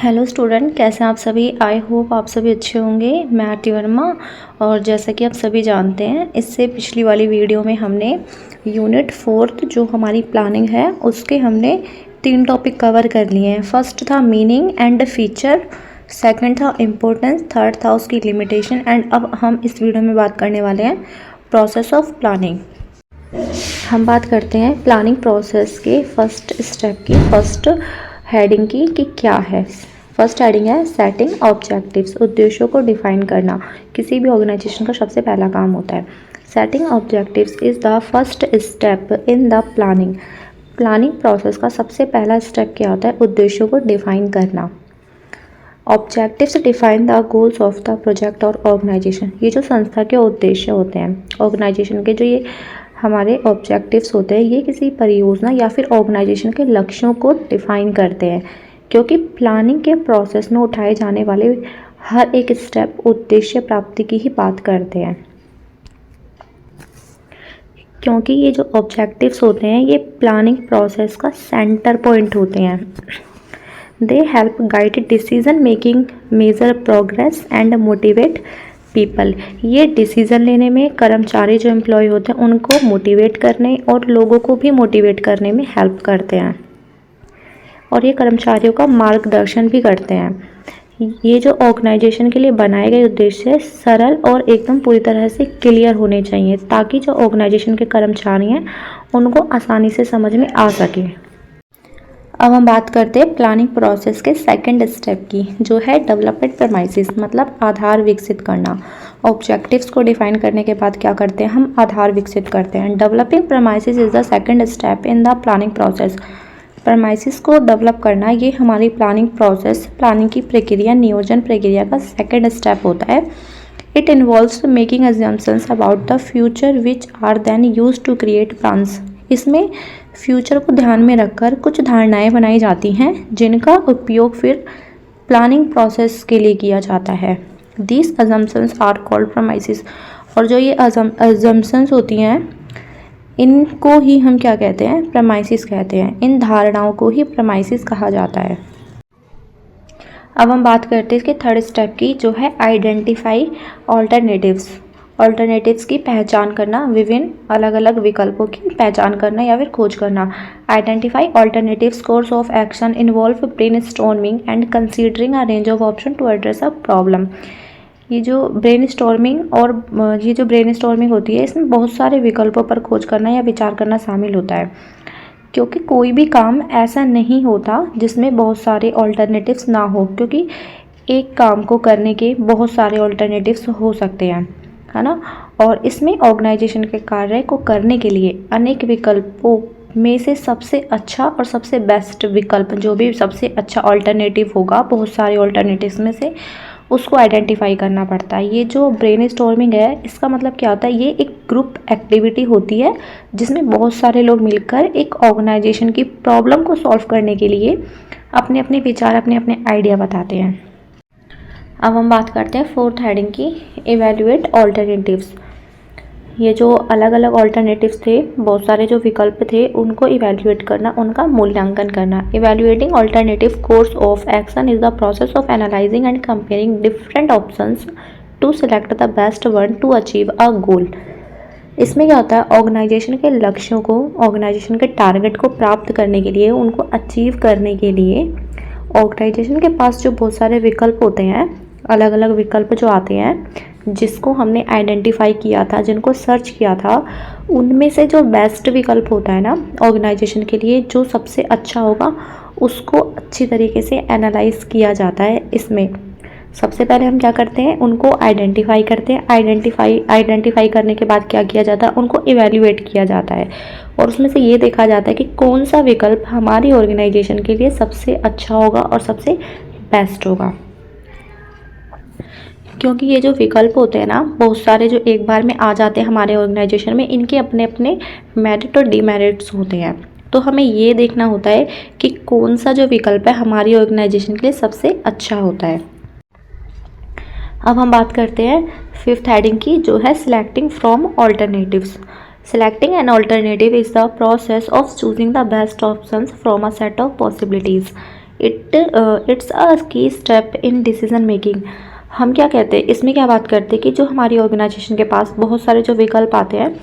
Hello student, कैसे हैं आप सभी। आई होप आप सभी अच्छे होंगे। मैं आरती वर्मा। और जैसा कि आप सभी जानते हैं, इससे पिछली वाली वीडियो में हमने यूनिट 4 जो हमारी प्लानिंग है उसके हमने 3 टॉपिक कवर कर लिए हैं। फर्स्ट था मीनिंग एंड फीचर, सेकंड था इम्पोर्टेंस, थर्ड था उसकी लिमिटेशन एंड अब हम इस वीडियो में बात करने वाले हैं प्रोसेस ऑफ प्लानिंग। हम बात करते हैं प्लानिंग प्रोसेस के फर्स्ट स्टेप की, फर्स्ट हेडिंग की कि क्या है। फर्स्ट हेडिंग है सेटिंग ऑब्जेक्टिव्स, उद्देश्यों को डिफाइन करना किसी भी ऑर्गेनाइजेशन का सबसे पहला काम होता है। Setting objectives is the first step in the planning. Planning process का सबसे पहला स्टेप क्या होता है? उद्देश्यों को डिफाइन करना। Objectives define the goals of the project और ऑर्गेनाइजेशन। ये जो संस्था के उद्देश्य होते हैं, ऑर्गेनाइजेशन के जो ये हमारे ऑब्जेक्टिव्स होते हैं, ये किसी परियोजना या फिर ऑर्गेनाइजेशन के लक्ष्यों को डिफाइन करते हैं, क्योंकि प्लानिंग के प्रोसेस में उठाए जाने वाले हर एक स्टेप उद्देश्य प्राप्ति की ही बात करते हैं। क्योंकि ये जो ऑब्जेक्टिव्स होते हैं ये प्लानिंग प्रोसेस का सेंटर पॉइंट होते हैं। They help guide decision making, measure progress and motivate people. ये डिसीज़न लेने में कर्मचारी जो एम्प्लॉय होते हैं उनको मोटिवेट करने और लोगों को भी मोटिवेट करने में हेल्प करते हैं, और ये कर्मचारियों का मार्गदर्शन भी करते हैं। ये जो ऑर्गेनाइजेशन के लिए बनाए गए उद्देश्य सरल और एकदम पूरी तरह से क्लियर होने चाहिए, ताकि जो ऑर्गेनाइजेशन के कर्मचारी हैं उनको आसानी से समझ में आ सके। अब हम बात करते हैं प्लानिंग प्रोसेस के सेकंड स्टेप की, जो है डेवलपमेंट प्रेमाइसिस, मतलब आधार विकसित करना। ऑब्जेक्टिव्स को डिफाइन करने के बाद क्या करते हैं? हम आधार विकसित करते हैं। Developing premises is the second step in the planning process. Premises को डेवलप करना ये हमारी प्लानिंग प्रोसेस, प्लानिंग की प्रक्रिया, नियोजन प्रक्रिया का सेकंड स्टेप होता है। It involves making assumptions about the future which are then used to create plans. इसमें फ्यूचर को ध्यान में रखकर कुछ धारणाएं बनाई जाती हैं जिनका उपयोग फिर प्लानिंग प्रोसेस के लिए किया जाता है। These assumptions are called premises. और जो ये अजम्पशंस होती हैं इनको ही हम क्या कहते हैं? प्रेमाइसिस कहते हैं। इन धारणाओं को ही प्रेमाइसिस कहा जाता है। अब हम बात करते हैं इसके थर्ड स्टेप की, जो है आइडेंटिफाई ऑल्टरनेटिव्स। ऑल्टरनेटिव्स की पहचान करना, विभिन्न अलग अलग विकल्पों की पहचान करना या फिर खोज करना। Identify alternatives course of action involve brainstorming and considering a range of option to address a problem. ये जो ब्रेनस्टॉर्मिंग होती है, इसमें बहुत सारे विकल्पों पर खोज करना या विचार करना शामिल होता है, क्योंकि कोई भी काम ऐसा नहीं होता जिसमें बहुत सारे ऑल्टरनेटिव्स ना हो, क्योंकि एक काम को करने के बहुत सारे ऑल्टरनेटिव्स हो सकते हैं, है ना। और इसमें ऑर्गेनाइजेशन के कार्य को करने के लिए अनेक विकल्पों में से सबसे अच्छा और सबसे बेस्ट विकल्प, जो भी सबसे अच्छा ऑल्टरनेटिव होगा बहुत सारे ऑल्टरनेटिव्स में से, उसको आइडेंटिफाई करना पड़ता है। ये जो ब्रेनस्टॉर्मिंग है, इसका मतलब क्या होता है? ये एक ग्रुप एक्टिविटी होती है जिसमें बहुत सारे लोग मिलकर एक ऑर्गेनाइजेशन की प्रॉब्लम को सॉल्व करने के लिए अपने अपने विचार, अपने अपने आइडिया बताते हैं। अब हम बात करते हैं फोर्थ हेडिंग की, इवैल्यूएट ऑल्टरनेटिव्स। ये जो अलग अलग ऑल्टरनेटिव्स थे, बहुत सारे जो विकल्प थे, उनको इवैल्यूएट करना, उनका मूल्यांकन करना। Evaluating alternative course of action is the process of analysing and comparing different options to select the best one to achieve a goal. इसमें क्या होता है? ऑर्गेनाइजेशन के लक्ष्यों को, ऑर्गेनाइजेशन के टारगेट को प्राप्त करने के लिए, उनको अचीव करने के लिए ऑर्गेनाइजेशन के पास जो बहुत सारे विकल्प होते हैं, अलग अलग विकल्प जो आते हैं, जिसको हमने आइडेंटिफाई किया था, जिनको सर्च किया था, उनमें से जो बेस्ट विकल्प होता है ना ऑर्गेनाइजेशन के लिए, जो सबसे अच्छा होगा, उसको अच्छी तरीके से एनालाइज किया जाता है। इसमें सबसे पहले हम क्या करते हैं? उनको आइडेंटिफाई करते हैं। आइडेंटिफाई करने के बाद क्या किया जाता है? उनको इवैल्यूएट किया जाता है, और उसमें से ये देखा जाता है कि कौन सा विकल्प हमारी ऑर्गेनाइजेशन के लिए सबसे अच्छा होगा और सबसे बेस्ट होगा। क्योंकि ये जो विकल्प होते हैं ना, बहुत सारे जो एक बार में आ जाते हैं हमारे ऑर्गेनाइजेशन में, इनके अपने अपने मेरिट और डिमेरिट्स होते हैं। तो हमें ये देखना होता है कि कौन सा जो विकल्प है हमारी ऑर्गेनाइजेशन के लिए सबसे अच्छा होता है। अब हम बात करते हैं फिफ्थ हेडिंग की, जो है selecting from alternatives. Selecting an alternative is the process of choosing the best options from a set of possibilities. It's a की स्टेप इन डिसीजन मेकिंग। हम क्या कहते हैं इसमें, क्या बात करते हैं कि जो हमारी ऑर्गेनाइजेशन के पास बहुत सारे जो विकल्प आते हैं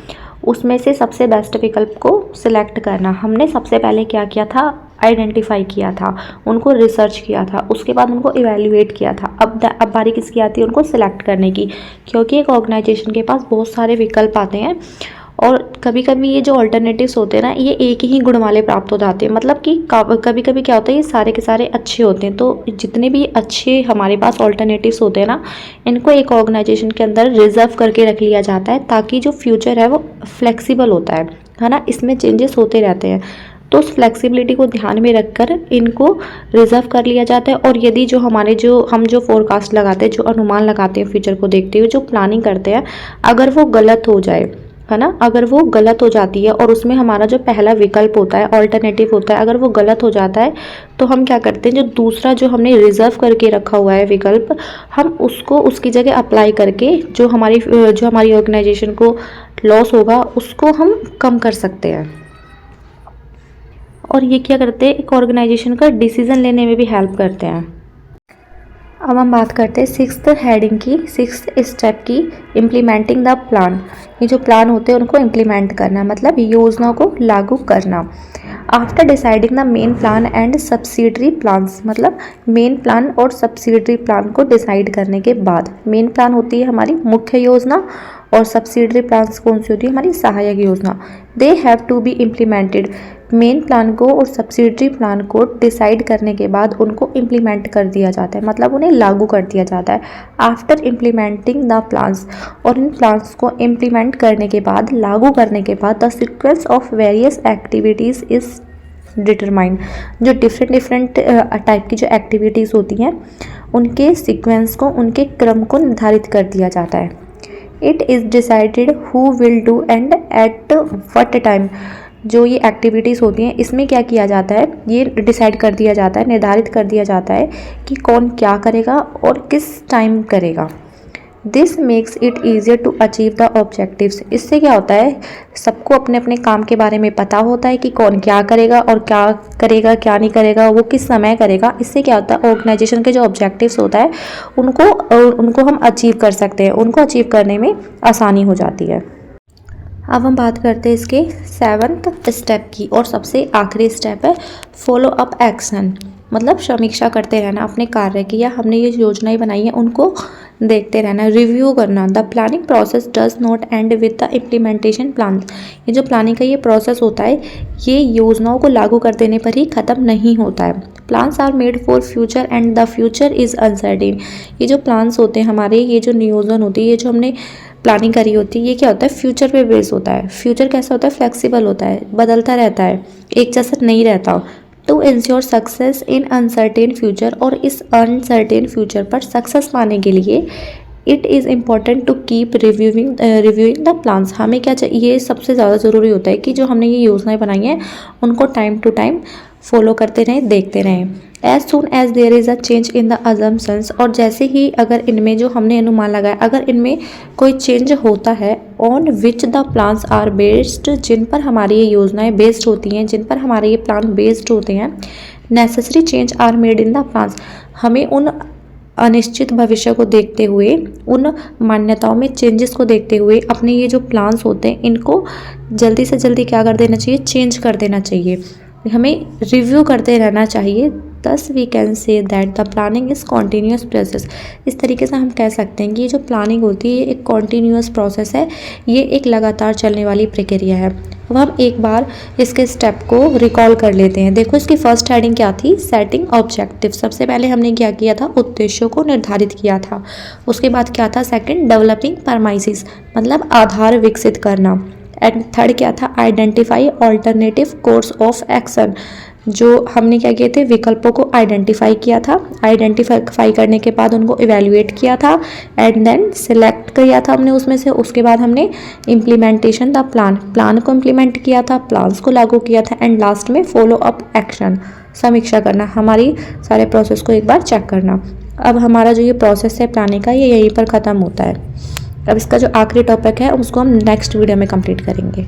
उसमें से सबसे बेस्ट विकल्प को सिलेक्ट करना। हमने सबसे पहले क्या किया था, आइडेंटिफाई किया था, उनको रिसर्च किया था, उसके बाद उनको इवैल्यूएट किया था। अब बारी किसकी आती है, उनको सिलेक्ट करने की। क्योंकि एक ऑर्गेनाइजेशन के पास बहुत सारे विकल्प आते हैं और कभी कभी ये जो अल्टरनेटिव्स होते हैं ना, ये एक ही गुण वाले प्राप्त हो जाते हैं। मतलब कि कभी कभी क्या होता है, ये सारे के सारे अच्छे होते हैं। तो जितने भी अच्छे हमारे पास अल्टरनेटिव्स होते हैं ना, इनको एक ऑर्गेनाइजेशन के अंदर रिजर्व करके रख लिया जाता है, ताकि जो फ्यूचर है वो फ्लेक्सिबल होता है ना, इसमें चेंजेस होते रहते हैं। तो उस फ्लेक्सिबिलिटी को ध्यान में रखकर इनको रिजर्व कर लिया जाता है। और यदि जो हम जो फोरकास्ट लगाते हैं, जो अनुमान लगाते हैं फ्यूचर को देखते हुए, जो प्लानिंग करते हैं, अगर वो गलत हो जाए, है ना, अगर वो गलत हो जाती है और उसमें हमारा जो पहला विकल्प होता है, ऑल्टरनेटिव होता है, अगर वो गलत हो जाता है, तो हम क्या करते हैं, जो दूसरा जो हमने रिजर्व करके रखा हुआ है विकल्प, हम उसको उसकी जगह अप्लाई करके जो हमारी ऑर्गेनाइजेशन को लॉस होगा उसको हम कम कर सकते हैं। और ये क्या करते हैं, एक ऑर्गेनाइजेशन का डिसीजन लेने में भी हेल्प करते हैं। अब हम बात करते हैं सिक्स्थ हेडिंग की, सिक्स्थ स्टेप की, इम्प्लीमेंटिंग द प्लान। ये जो प्लान होते हैं उनको इम्प्लीमेंट करना, मतलब योजना को लागू करना। After deciding the main plan and subsidiary plans, मतलब मेन प्लान और सब्सिडरी प्लान को डिसाइड करने के बाद, मेन प्लान होती है हमारी मुख्य योजना और सब्सिडरी प्लान्स कौन सी होती है, हमारी सहायक योजना। They have to be implemented. Main plan को और सब्सिडरी प्लान को डिसाइड करने के बाद उनको इम्प्लीमेंट कर दिया जाता है, मतलब उन्हें लागू कर दिया जाता है। आफ्टर इम्प्लीमेंटिंग द प्लान्स, और इन प्लान्स को इम्प्लीमेंट करने के बाद, लागू करने के बाद, the sequence of various activities is determined. जो डिफरेंट टाइप की जो एक्टिविटीज़ होती हैं उनके सीक्वेंस को, उनके क्रम को निर्धारित कर दिया जाता है। It is decided who will do and at what time. जो ये एक्टिविटीज़ होती हैं इसमें क्या किया जाता है, ये डिसाइड कर दिया जाता है, निर्धारित कर दिया जाता है कि कौन क्या करेगा और किस टाइम करेगा। This makes it easier to achieve the objectives. इससे क्या होता है, सबको अपने अपने काम के बारे में पता होता है कि कौन क्या करेगा और क्या करेगा, क्या नहीं करेगा, वो किस समय करेगा। इससे क्या होता है, ऑर्गेनाइजेशन के जो ऑब्जेक्टिव्स होता है उनको हम अचीव कर सकते हैं, उनको अचीव करने में आसानी हो जाती है। अब हम बात करते हैं इसके सेवन्थ स्टेप की, और सबसे आखिरी स्टेप है फॉलो अप एक्शन, मतलब समीक्षा करते रहना अपने कार्य की, या हमने ये योजनाएं बनाई हैं उनको देखते रहना, रिव्यू करना। The planning process does not and with the implementation plan. ये जो प्लानिंग का ये प्रोसेस होता है, ये योजनाओं को लागू कर देने पर ही ख़त्म नहीं होता है। Plans are made for future and the future is uncertain. ये जो प्लान्स होते हैं हमारे, ये जो नियोजन होती है, ये जो हमने प्लानिंग करी होती है, ये क्या होता है, फ्यूचर पे बेस होता है। फ्यूचर कैसा होता है, फ्लेक्सिबल होता है, बदलता रहता है, एक जैसा नहीं रहता। To ensure success in uncertain future, और इस अनसर्टेन फ्यूचर पर सक्सेस पाने के लिए it is important to keep reviewing the plans. हमें क्या चाहिए, ये सबसे ज़्यादा ज़रूरी होता है कि जो हमने ये योजनाएं बनाई हैं उनको टाइम टू टाइम फॉलो करते रहें, देखते रहें। As soon as there is a change in the assumptions, और जैसे ही अगर इनमें जो हमने अनुमान लगाया, अगर इनमें कोई चेंज होता है, on which the plans are based, जिन पर हमारी ये योजनाएं बेस्ड होती हैं, जिन पर हमारे ये प्लान बेस्ड होते हैं, necessary change are made in the plans. हमें उन अनिश्चित भविष्य को देखते हुए, उन मान्यताओं में चेंजेस को देखते हुए, अपने ये जो प्लान्स होते हैं इनको जल्दी से जल्दी क्या कर देना चाहिए, चेंज कर देना चाहिए, हमें रिव्यू करते रहना चाहिए। Thus we can say that the planning is continuous process. इस तरीके से हम कह सकते हैं कि ये जो प्लानिंग होती है ये एक कॉन्टीन्यूस प्रोसेस है, ये एक लगातार चलने वाली प्रक्रिया है। अब हम एक बार इसके स्टेप को रिकॉल कर लेते हैं। देखो इसकी फर्स्ट हेडिंग क्या थी, सेटिंग ऑब्जेक्टिव। सबसे पहले हमने क्या किया था, उद्देश्यों को निर्धारित किया था। उसके बाद क्या था, सेकंड डेवलपिंग परमाइसिस, मतलब आधार विकसित करना। एंड थर्ड क्या था, identify alternative course of action. जो हमने क्या किए थे, विकल्पों को आइडेंटिफाई किया था, आइडेंटिफाई करने के बाद उनको इवैल्यूएट किया था, एंड देन सिलेक्ट किया था हमने उसमें से। उसके बाद हमने इम्प्लीमेंटेशन द प्लान को इम्प्लीमेंट किया था, प्लान्स को लागू किया था, एंड लास्ट में फॉलो अप एक्शन, समीक्षा करना, हमारी सारे प्रोसेस को एक बार चेक करना। अब हमारा जो ये प्रोसेस है प्लानिंग का, ये यहीं पर ख़त्म होता है। अब इसका जो आखिरी टॉपिक है उसको हम नेक्स्ट वीडियो में कंप्लीट करेंगे।